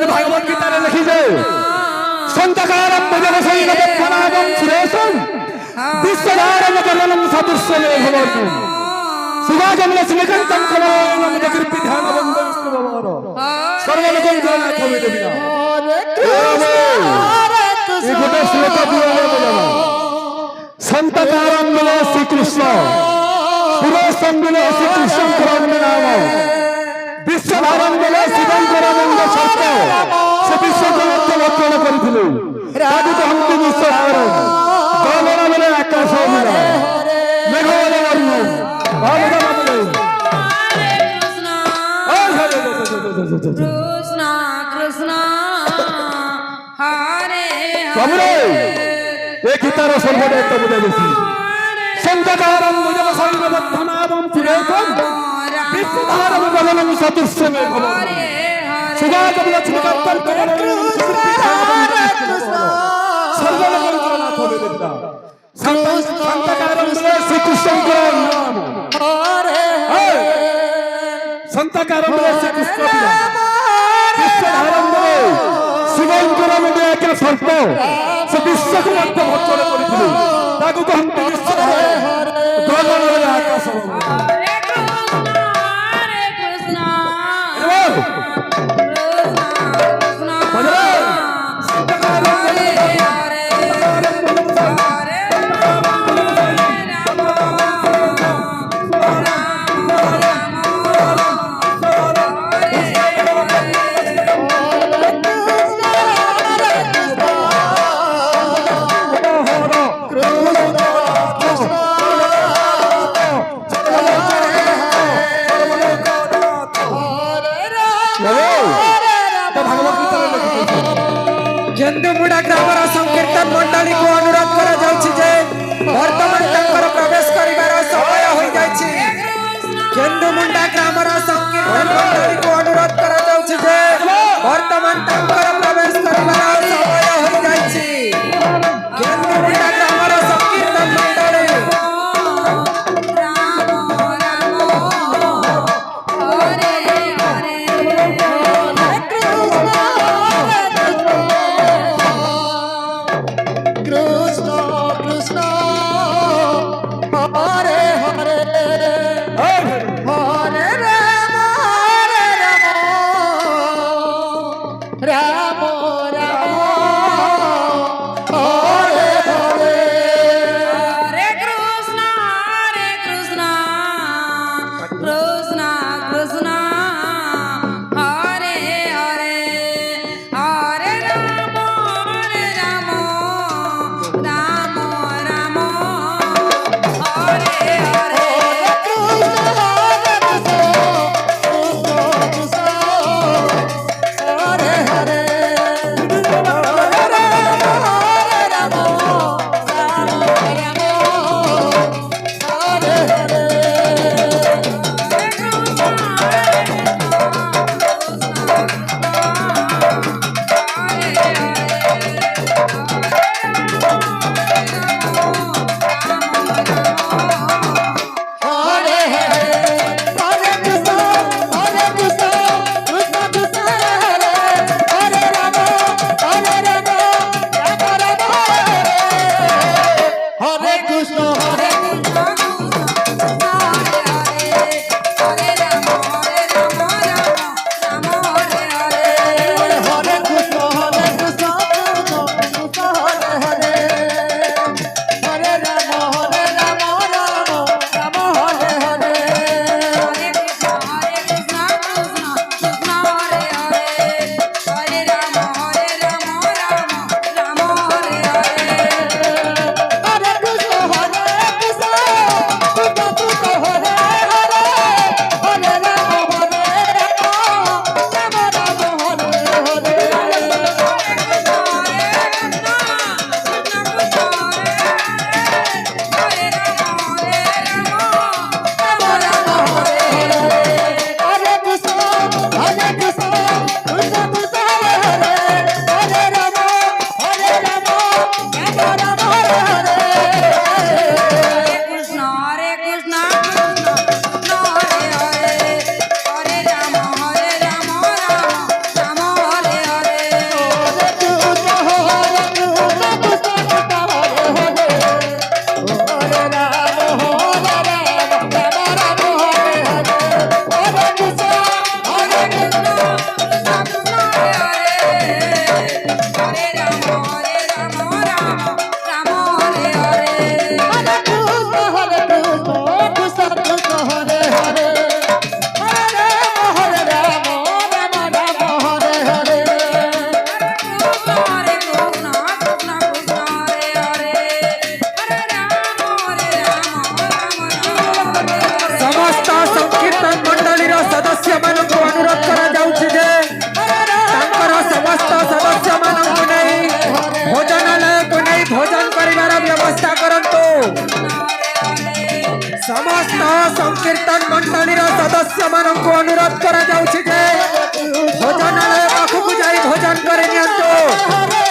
भागवत गीता लिखी संतकारम भजनसैनपद्मनाभं सुरेशं विश्वधारं गगनं सदृश्यमेघवर्णं सुभागमलक्ष्मीकान्तं कमलाननं जगत्पिधानवन्दं विष्णुभवरो सर्वलोकं जनाथमिदविना ये गोटे श्लोक संतकारम मिले श्री कृष्ण सुरेशं मिले श्री कृष्ण नाम विश्वधारं मिले शिवं परमंग सत्य से विश्वजगत लक्षण करिथिले राजू तो हमको विश्वधारं गगन मिले आकाश मिले मेघ मिले वरुण भावना मिले कृष्ण कृष्ण हरे हरे एक गीतार सर्वदायित्व बुझे बेसी संतकारं भुजबसैनपद्मनाभं सुरेशं विश्वधारं गगनं सदृश्यमेघवर्णं सुभागमलक्ष्मीकान्तं कमलाननं सर्वलोकं जनाथमिदविना संतकारं मिले श्री कृष्ण नाम संतकारं मिले श्री कृष्ण विश्वधारं मिले शिवं परमंग एक सर्प से विश्वको मध्य भक्षण करिथिले ताकू कहंती विश्वधारं गगन मिले आकाश केन्दुमुड़ा ग्रामर संकीर्तन मंडली को अनुरोध करा जाउछि जे वर्तमान तंकर प्रवेश करिवार समय होई जाइछि केन्दुमुड़ा ग्रामर संकीर्तन मंडली को अनुरोध करा जाउछि जे वर्तमान तंकर प्रवेश करिवार समय होई जाइछि केन्दुमुड़ा ग्रामर संकीर्तन मंडली कृष्ण समस्त संकीर्तन मंडलीर सदस्य मानक अनुरोध करा जाउछि जे भोजनालय पाखकु जाई भोजन करे नियंतु।